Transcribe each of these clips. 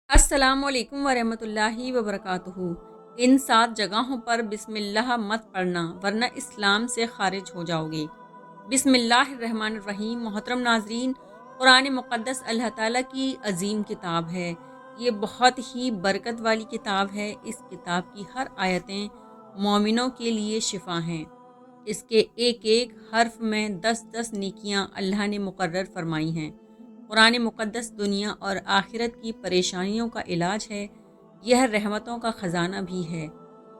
अस्सलामुअलैकुम वरहमतुल्लाहि वबरकातुहू। इन 7 जगहों पर बिस्मिल्लाह मत पढ़ना वरना इस्लाम से खारिज हो जाओगे। बिस्मिल्लाहिर्रहमानिर्रहीम। मोहतरम नाजरीन, कुरान मुक़द्दस अल्लाह ताला की अजीम किताब है। ये बहुत ही बरकत वाली किताब है। इस किताब की हर आयतें मोमिनों के लिए शिफा हैं। इसके एक एक हर्फ में 10-10 नेकियां अल्लाह ने मुकर्रर फरमाई हैं। कुरान मुक़द्दस दुनिया और आखिरत की परेशानियों का इलाज है। यह रहमतों का ख़जाना भी है।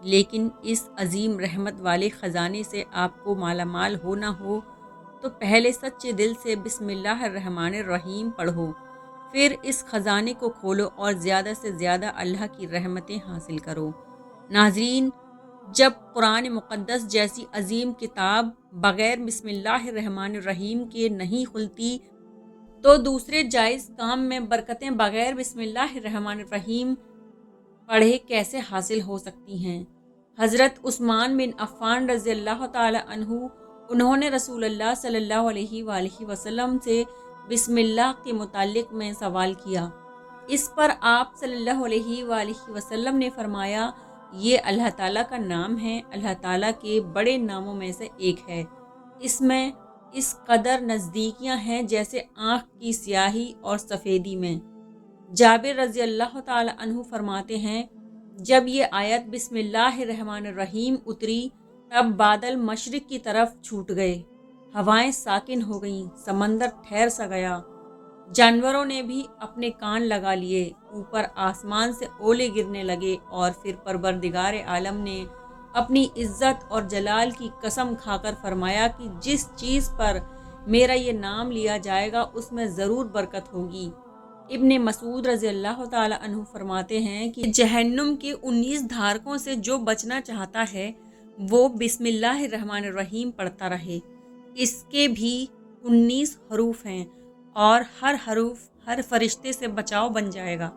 लेकिन इस अजीम रहमत वाले ख़जाने से आपको मालामाल होना हो तो पहले सच्चे दिल से बिस्मिल्लाहिर्रहमानिर्रहीम पढ़ो। फिर इस ख़जाने को खोलो और ज़्यादा से ज़्यादा अल्लाह की रहमतें हासिल करो। नाजरीन, जब कुरान मुक़द्दस जैसी अजीम किताब बग़ैर बिस्मिल्लाहिर्रहमानिर्रहीम के नहीं खुलती तो दूसरे जायज़ काम में बरकतें बग़ैर बिस्मिल्लाहिर्रहमानिर्रहीम पढ़े कैसे हासिल हो सकती हैं। हज़रत उस्मान बिन अफ़्फ़ान रज़ियल्लाहु ताला अन्हु, उन्होंने रसूलुल्लाह सल्लल्लाहु अलैहि वसल्लम से बिस्मिल्लाह के मुताल्लिक़ में सवाल किया। इस पर आप सल्लल्लाहु अलैहि वसल्लम ने फरमाया, ये अल्लाह ताला का नाम है, अल्लाह ताला के बड़े नामों में से एक है। इसमें इस कदर नज़दीकियाँ हैं जैसे आँख की स्याही और सफ़ेदी में। जाबिर रज़ी अल्लाह ताला अन्हु फरमाते हैं, जब ये आयत बिस्मिल्लाहिर्रहमानिर्रहीम उतरी तब बादल मशरिक़ की तरफ छूट गए, हवाएं साकिन हो गईं, समंदर ठहर सा गया, जानवरों ने भी अपने कान लगा लिए, ऊपर आसमान से ओले गिरने लगे और फिर परवरदिगार आलम ने अपनी इज़्ज़त और जलाल की कसम खाकर फरमाया कि जिस चीज़ पर मेरा ये नाम लिया जाएगा उसमें ज़रूर बरकत होगी। इब्ने मसूद रज़ी अल्लाह ताला अन्हु फरमाते हैं कि जहन्नुम के 19 धारकों से जो बचना चाहता है वो बिस्मिल्लाहिर्रहमानिर्रहीम पढ़ता रहे। इसके भी 19 हरूफ हैं और हर हरूफ हर फरिश्ते से बचाव बन जाएगा।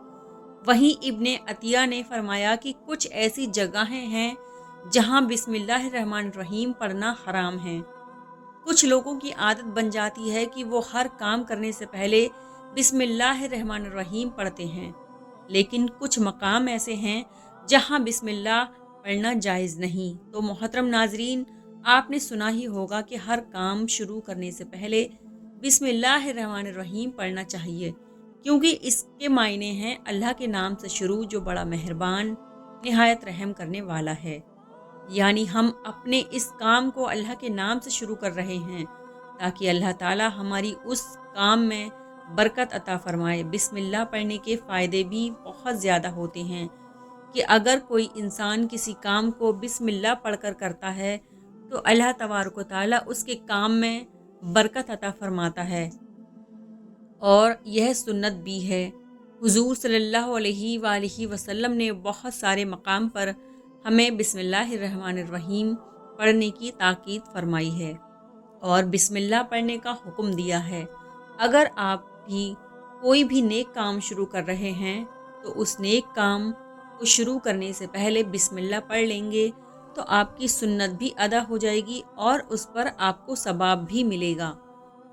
वहीं इब्ने अतिया ने फरमाया कि कुछ ऐसी जगहें हैं जहां बिस्मिल्लाहिर्रहमानिर्रहीम पढ़ना हराम है। कुछ लोगों की आदत बन जाती है कि वो हर काम करने से पहले बिस्मिल्लाहिर्रहमानिर्रहीम पढ़ते हैं, लेकिन कुछ मकाम ऐसे हैं जहां बिस्मिल्लाह पढ़ना जायज़ नहीं। तो मोहतरम नाजरीन, आपने सुना ही होगा कि हर काम शुरू करने से पहले बिस्मिल्लाहिर्रहमानिर्रहीम पढ़ना चाहिए, क्योंकि इसके मायने हैं अल्लाह के नाम से शुरू जो बड़ा मेहरबान निहायत रहम करने वाला है। यानी हम अपने इस काम को अल्लाह के नाम से शुरू कर रहे हैं ताकि अल्लाह ताला हमारी उस काम में बरकत अता फरमाए। बिस्मिल्लाह पढ़ने के फ़ायदे भी बहुत ज़्यादा होते हैं कि अगर कोई इंसान किसी काम को बिस्मिल्लाह पढ़कर करता है तो अल्लाह तबारक व तआला उसके काम में बरकत अता फरमाता है और यह सुन्नत भी है। हुज़ूर सल्लल्लाहु अलैहि वसल्लम ने बहुत सारे मकाम पर हमें बिस्मिल्लाहिर्रहमानिर्रहीम पढ़ने की ताकीद फरमाई है और बिस्मिल्लाह पढ़ने का हुक्म दिया है। अगर आप भी कोई भी नेक काम शुरू कर रहे हैं तो उस नेक काम को शुरू करने से पहले बिस्मिल्लाह पढ़ लेंगे तो आपकी सुन्नत भी अदा हो जाएगी और उस पर आपको सवाब भी मिलेगा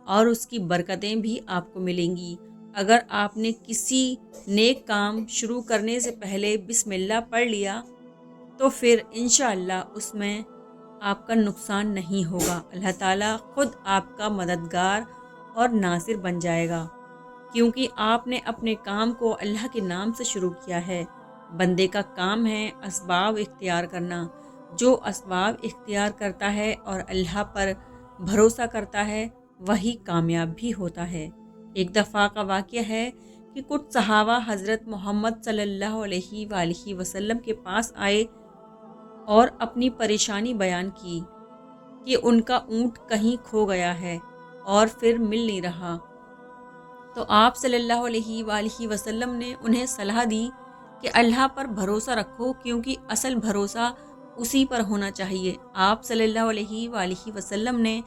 और उसकी बरकतें भी आपको मिलेंगी। अगर आपने किसी नेक काम शुरू करने से पहले बिस्मिल्लाह पढ़ लिया तो फिर इंशाअल्लाह उसमें आपका नुकसान नहीं होगा। अल्लाह ताला खुद आपका मददगार और नासिर बन जाएगा, क्योंकि आपने अपने काम को अल्लाह के नाम से शुरू किया है। बंदे का काम है असबाब इख्तियार करना। जो असबाब इख्तियार करता है और अल्लाह पर भरोसा करता है वही कामयाब भी होता है। एक दफ़ा का वाक़या है कि कुछ सहाबा हज़रत मोहम्मद सल्लल्लाहु अलैहि वसल्लम के पास आए और अपनी परेशानी बयान की कि उनका ऊँट कहीं खो गया है और फिर मिल नहीं रहा। तो आप सल्लल्लाहु अलैहि वसल्लम ने उन्हें सलाह दी कि अल्लाह पर भरोसा रखो, क्योंकि असल भरोसा उसी पर होना चाहिए। आप सल्लल्लाहु अलैहि वसल्लम ने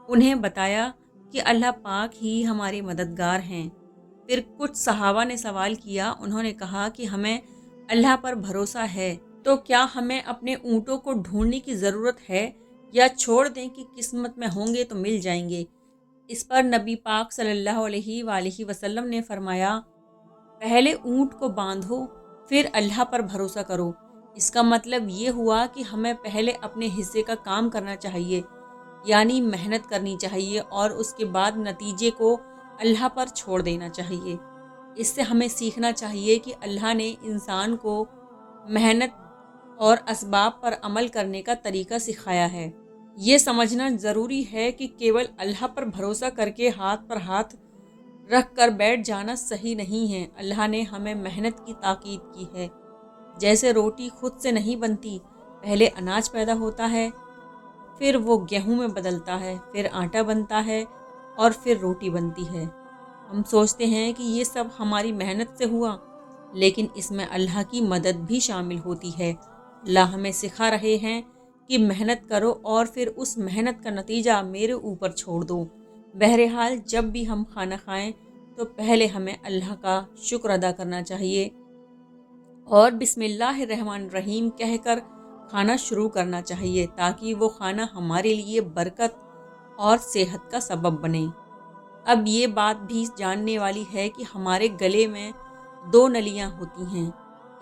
उन्हें बताया कि अल्लाह पाक ही हमारे मददगार हैं। फिर कुछ सहाबा ने सवाल किया, उन्होंने कहा कि हमें अल्लाह पर भरोसा है तो क्या हमें अपने ऊँटों को ढूंढने की ज़रूरत है या छोड़ दें कि किस्मत में होंगे तो मिल जाएंगे। इस पर नबी पाक सल्लल्लाहु अलैहि वसल्लम ने फरमाया, पहले ऊँट को बांधो, फिर अल्लाह पर भरोसा करो। इसका मतलब ये हुआ कि हमें पहले अपने हिस्से का काम करना चाहिए, यानी मेहनत करनी चाहिए, और उसके बाद नतीजे को अल्लाह पर छोड़ देना चाहिए। इससे हमें सीखना चाहिए कि अल्लाह ने इंसान को मेहनत और असबाब पर अमल करने का तरीका सिखाया है। ये समझना ज़रूरी है कि केवल अल्लाह पर भरोसा करके हाथ पर हाथ रख कर बैठ जाना सही नहीं है। अल्लाह ने हमें मेहनत की ताकीद की है। जैसे रोटी खुद से नहीं बनती, पहले अनाज पैदा होता है, फिर वो गेहूं में बदलता है, फिर आटा बनता है और फिर रोटी बनती है। हम सोचते हैं कि ये सब हमारी मेहनत से हुआ, लेकिन इसमें अल्लाह की मदद भी शामिल होती है। अल्लाह हमें सिखा रहे हैं कि मेहनत करो और फिर उस मेहनत का नतीजा मेरे ऊपर छोड़ दो। बहरहाल जब भी हम खाना खाएं तो पहले हमें अल्लाह का शुक्र अदा करना चाहिए और बिस्मिल्लाहिर्रहमानिर्रहीम कहकर खाना शुरू करना चाहिए, ताकि वो खाना हमारे लिए बरकत और सेहत का सबब बने। अब ये बात भी जानने वाली है कि हमारे गले में 2 नलियाँ होती हैं,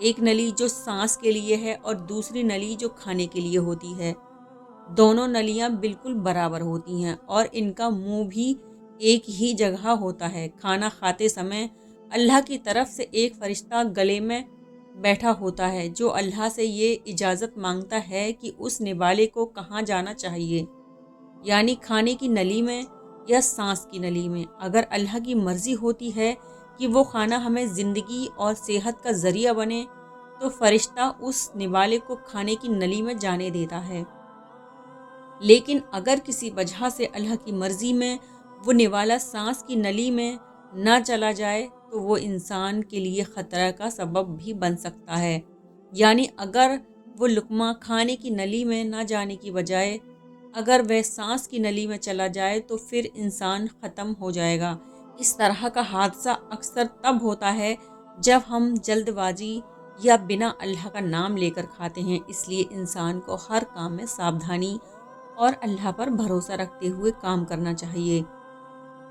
एक नली जो सांस के लिए है और दूसरी नली जो खाने के लिए होती है। दोनों नलियाँ बिल्कुल बराबर होती हैं और इनका मुंह भी एक ही जगह होता है। खाना खाते समय अल्लाह की तरफ से एक फरिश्ता गले में बैठा होता है, जो अल्लाह से ये इजाज़त मांगता है कि उस निवाले को कहाँ जाना चाहिए, यानी खाने की नली में या सांस की नली में। अगर अल्लाह की मर्ज़ी होती है कि वो खाना हमें ज़िंदगी और सेहत का ज़रिया बने, तो फरिश्ता उस निवाले को खाने की नली में जाने देता है। लेकिन अगर किसी वजह से अल्लाह की मर्ज़ी में वो निवाला सांस की नली में ना चला जाए, तो वो इंसान के लिए ख़तरा का सबब भी बन सकता है। यानी अगर वो लुक़मा खाने की नली में ना जाने की बजाय अगर वह सांस की नली में चला जाए, तो फिर इंसान ख़त्म हो जाएगा। इस तरह का हादसा अक्सर तब होता है जब हम जल्दबाजी या बिना अल्लाह का नाम लेकर खाते हैं। इसलिए इंसान को हर काम में सावधानी और अल्लाह पर भरोसा रखते हुए काम करना चाहिए।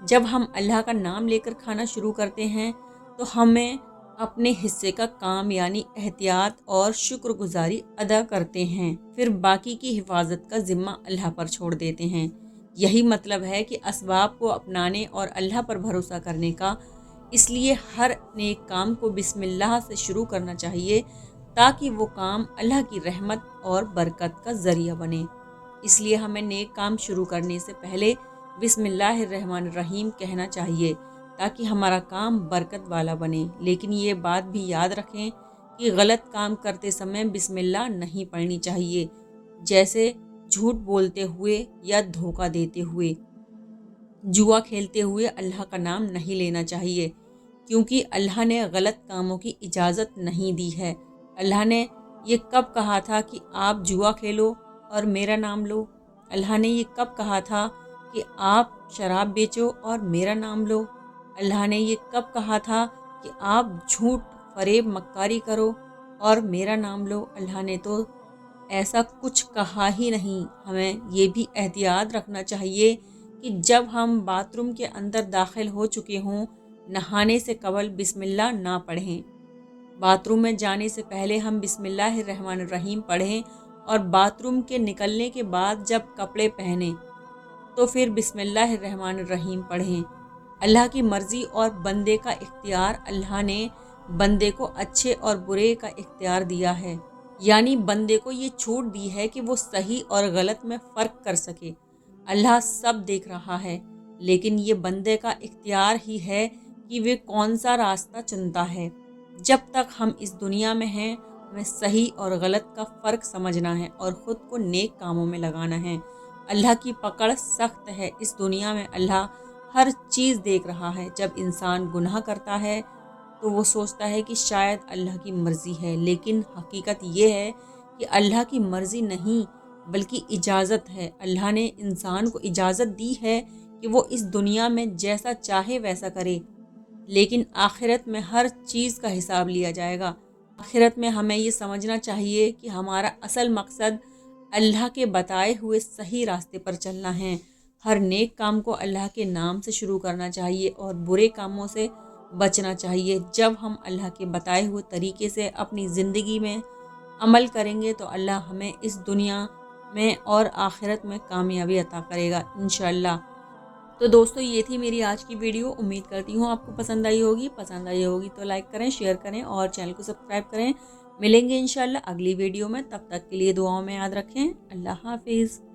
जब हम अल्लाह का नाम लेकर खाना शुरू करते हैं, तो हमें अपने हिस्से का काम यानी एहतियात और शुक्रगुजारी अदा करते हैं, फिर बाकी की हिफाजत का ज़िम्मा अल्लाह पर छोड़ देते हैं। यही मतलब है कि असबाब को अपनाने और अल्लाह पर भरोसा करने का। इसलिए हर नेक काम को बिस्मिल्लाह से शुरू करना चाहिए, ताकि वो काम अल्लाह की रहमत और बरकत का ज़रिया बने। इसलिए हमें नेक काम शुरू करने से पहले बिस्मिल्लाहिर्रहमानिर्रहीम कहना चाहिए, ताकि हमारा काम बरकत वाला बने। लेकिन ये बात भी याद रखें कि गलत काम करते समय बिस्मिल्लाह नहीं पढ़नी चाहिए, जैसे झूठ बोलते हुए या धोखा देते हुए। जुआ खेलते हुए अल्लाह का नाम नहीं लेना चाहिए, क्योंकि अल्लाह ने गलत कामों की इजाज़त नहीं दी है। अल्लाह ने ये कब कहा था कि आप जुआ खेलो और मेरा नाम लो? अल्लाह ने ये कब कहा था कि आप शराब बेचो और मेरा नाम लो? अल्लाह ने ये कब कहा था कि आप झूठ फरेब मक्कारी करो और मेरा नाम लो? अल्लाह ने तो ऐसा कुछ कहा ही नहीं। हमें ये भी एहतियात रखना चाहिए कि जब हम बाथरूम के अंदर दाखिल हो चुके हों, नहाने से कबल बिस्मिल्लाह ना पढ़ें। बाथरूम में जाने से पहले हम बिस्मिल्लाहिर्रहमानिर्रहीम पढ़ें और बाथरूम के निकलने के बाद जब कपड़े पहने तो फिर बिस्मिल्लाहिर्रहमानिर्रहीम पढ़ें। अल्लाह की मर्ज़ी और बंदे का इख्तियार। अल्लाह ने बंदे को अच्छे और बुरे का इख्तियार दिया है, यानी बंदे को ये छूट दी है कि वो सही और गलत में फ़र्क कर सके। अल्लाह सब देख रहा है, लेकिन ये बंदे का इख्तियार ही है कि वे कौन सा रास्ता चुनता है। जब तक हम इस दुनिया में हैं, हमें सही और गलत का फ़र्क समझना है और ख़ुद को नेक कामों में लगाना है। अल्लाह की पकड़ सख्त है। इस दुनिया में अल्लाह हर चीज़ देख रहा है। जब इंसान गुनाह करता है तो वो सोचता है कि शायद अल्लाह की मर्ज़ी है, लेकिन हकीकत ये है कि अल्लाह की मर्ज़ी नहीं बल्कि इजाज़त है। अल्लाह ने इंसान को इजाज़त दी है कि वो इस दुनिया में जैसा चाहे वैसा करे, लेकिन आखिरत में हर चीज़ का हिसाब लिया जाएगा। आखिरत में हमें ये समझना चाहिए कि हमारा असल मकसद अल्लाह के बताए हुए सही रास्ते पर चलना है। हर नेक काम को अल्लाह के नाम से शुरू करना चाहिए और बुरे कामों से بچنا چاہیے۔ جب ہم اللہ کے بتائے ہوئے طریقے سے اپنی زندگی میں عمل کریں گے تو اللہ ہمیں اس دنیا میں اور آخرت میں کامیابی عطا کرے گا انشاءاللہ۔ تو دوستو یہ تھی میری آج کی ویڈیو، امید کرتی ہوں آپ کو پسند آئی ہوگی تو لائک کریں، شیئر کریں اور چینل کو سبسکرائب کریں۔ ملیں گے انشاءاللہ اگلی ویڈیو میں، تب تک کے لیے دعاؤں میں یاد رکھیں۔ اللہ حافظ۔